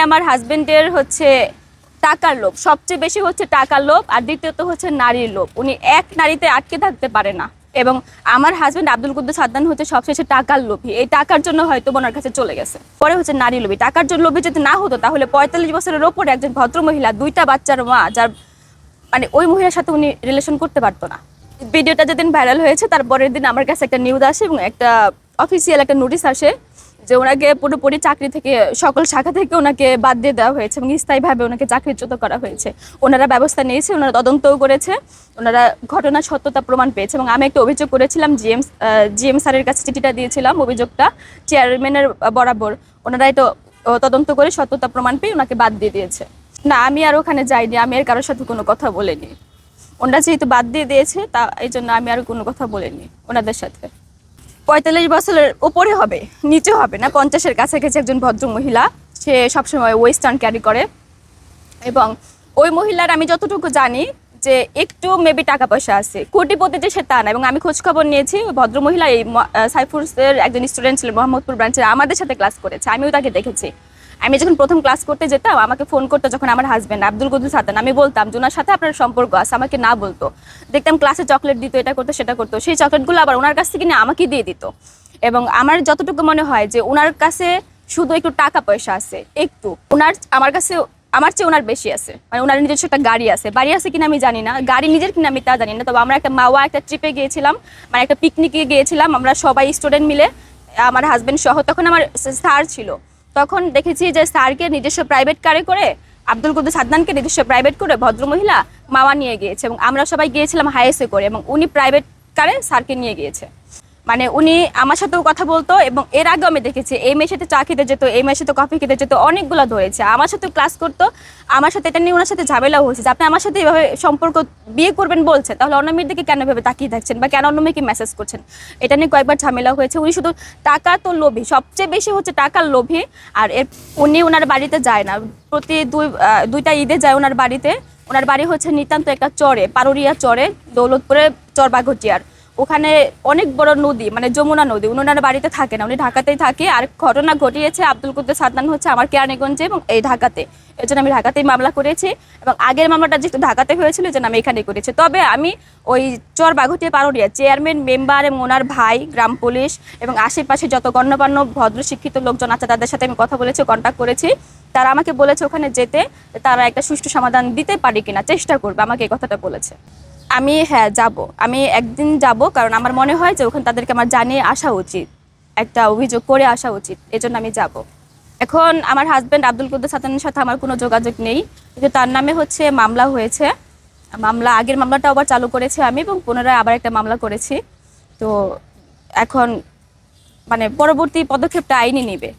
আমার হাজবেন্ডের হচ্ছে টাকার লোভ, সবচেয়ে বেশি হচ্ছে টাকার লোভ, আর দ্বিতীয়ত হচ্ছে নারীর লোভ। উনি এক নারীতে আটকে থাকতে পারে না। এবং আমার হাজবেন্ড আব্দুল কুদ্দুস আদনান হচ্ছে সবশেষে টাকার লোভী। এই টাকার জন্য হয়তো ওনার কাছে চলে গেছে। পরে হচ্ছে নারী লোভী। টাকার জন্য লোভী যদি না হতো তাহলে ৪৫ বছরের ওপরে একজন ভদ্র মহিলা, 2টা বাচ্চার মা, যার মানে ওই মহিলার সাথে উনি রিলেশন করতে পারতো না। ভিডিওটা যেদিন ভাইরাল হয়েছে তার পরের দিন আমার কাছে একটা নিউজ আসে এবং একটা অফিসিয়াল একটা নোটিশ আসে যে ওনাকে পুরোপুরি চাকরি থেকে, সকল শাখা থেকে ওনাকে বাদ দিয়ে দেওয়া হয়েছে এবং স্থায়ীভাবে ওনাকে চাকরিচ্যুত করা হয়েছে। ওনারা ব্যবস্থা নিয়েছে, ওনারা তদন্তও করেছে, ওনারা ঘটনার সত্যতা প্রমাণ পেয়েছে। এবং আমি একটা অভিযোগ করেছিলাম, জিএম স্যারের কাছে চিঠিটা দিয়েছিলাম, অভিযোগটা চেয়ারম্যানের বরাবর। ওনারা এটা তদন্ত করে সত্যতা প্রমাণ পেয়ে ওনাকে বাদ দিয়ে দিয়েছে। না, আমি আর ওখানে যাইনি, আমি আর কারোর সাথে কোনো কথা বলিনি। ওনারা যেহেতু বাদ দিয়ে দিয়েছে তা এই জন্য আমি আর কোনো কথা বলিনি ওনাদের সাথে। ৪৫ বছরের উপরে হবে, নিচে হবে না, 50-এর কাছাকাছি একজন ভদ্র মহিলা। সে সবসময় ওয়েস্টার্ন ক্যারি করে এবং ওই মহিলার আমি যতটুকু জানি যে একটু মেবি টাকা পয়সা আছে, কোটিপতি যে সে তা না। এবং আমি খোঁজখবর নিয়েছি, ভদ্র মহিলা এই সাইফুরসের একজন স্টুডেন্ট ছিলেন, মোহাম্মদপুর ব্রাঞ্চের, আমাদের সাথে ক্লাস করেছে, আমিও তাকে দেখেছি। আমি যখন প্রথম ক্লাস করতে যেতাম আমাকে ফোন করতো যখন আমার হাজব্যান্ড আব্দুল কুদ্দুস আদনান, আমি বলতাম যে ওনার সাথে আপনার সম্পর্ক আছে, আমাকে না বলতো। দেখতাম ক্লাসে চকলেট দিত, এটা করতো সেটা করতো, সেই চকলেটগুলো আবার ওনার কাছ থেকে নিয়ে আমাকে দিয়ে দিত। এবং আমার যতটুকু মনে হয় যে ওনার কাছে শুধু একটু টাকা পয়সা আছে, একটু আমার কাছে আমার চেয়ে ওনার বেশি আছে। মানে ওনার নিজস্ব একটা গাড়ি আছে, বাড়ি আছে কিনা আমি জানি না, গাড়ি নিজের কিনা আমি তা জানি না। তবে আমরা একটা মাওয়া একটা ট্রিপে গিয়েছিলাম, মানে একটা পিকনিকে গিয়েছিলাম আমরা সবাই স্টুডেন্ট মিলে, আমার হাজব্যান্ড সহ। তখন আমার স্যার ছিল, তখন দেখেছি যে স্যারকে নিজস্ব প্রাইভেট কারে করে, আব্দুল কুদ্দুস আদনানকে নিজস্ব প্রাইভেট করে ভদ্রমহিলা মাওয়া নিয়ে গিয়েছে এবং আমরা সবাই গিয়েছিলাম হাইএসে করে, এবং উনি প্রাইভেট কারে স্যারকে নিয়ে গিয়েছে। মানে উনি আমার সাথেও কথা বলতো এবং এর আগেও আমি দেখেছি এই মেয়ের সাথে চা খেতে যেত, এই মেয়ের সাথে কফি খেতে যেত, অনেকগুলো ধরেছে, আমার সাথে ক্লাস করতো। আমার সাথে এটা নিয়ে ওনার সাথে ঝামেলাও হয়েছে যে আপনি আমার সাথে এইভাবে সম্পর্ক বিয়ে করবেন বলছে, তাহলে অন্য মেয়ের দিকে কেন এভাবে তাকিয়ে থাকছেন বা কেন অন্য মেয়েকে মেসেজ করছেন, এটা নিয়ে কয়েকবার ঝামেলা হয়েছে। উনি শুধু টাকা তো লোভী, সবচেয়ে বেশি হচ্ছে টাকার লোভী। আর উনি ওনার বাড়িতে যায় না, প্রতি দুইটা ঈদে যায় ওনার বাড়িতে। ওনার বাড়ি হচ্ছে নিতান্ত একটা চরে, পারুরিয়া চরে, দৌলতপুরে চরবাঘটিয়ার ওখানে অনেক বড় নদী, মানে যমুনা নদী। উনি ওনার বাড়িতে থাকে না, উনি ঢাকাতেই থাকে। আর ঘটনা ঘটিয়েছে আব্দুল কুদ্দুস আদনান হচ্ছে আমার কেরানীগঞ্জে এবং এই ঢাকাতে, এর জন্য আমি ঢাকাতেই মামলা করেছি। এবং আগের মামলাটা যেহেতু ঢাকাতে হয়েছিল এই জন্য আমি এখানেই করেছি। তবে আমি ওই চরবাঘটিয়া পারুরিয়া চেয়ারম্যান, মেম্বার এবং ওনার ভাই, গ্রাম পুলিশ এবং আশেপাশে যত গণ্যমান্য ভদ্র শিক্ষিত লোকজন আছে তাদের সাথে আমি কথা বলেছি, কন্ট্যাক্ট করেছি। তারা আমাকে বলেছে ওখানে যেতে, তারা একটা সুষ্ঠু সমাধান দিতে পারে কিনা, চেষ্টা করবে, আমাকে এই কথাটা বলেছে। আমি হ্যাঁ যাব, আমি একদিন যাব, কারণ আমার মনে হয় যে ওখানে তাদেরকে আমার জানিয়ে আসা উচিত, একটা অভিযোগ করে আসা উচিত, এজন্য আমি যাব। এখন আমার হাজব্যান্ড আব্দুল কুদ্দুস আদনানের সাথে আমার কোনো যোগাযোগ নেই, কিন্তু তার নামে হচ্ছে মামলা হয়েছে। আগের মামলাটা আবার চালু করেছি আমি এবং পুনরায় আবার একটা মামলা করেছি। তো এখন মানে পরবর্তী পদক্ষেপটা আইনই নেবে।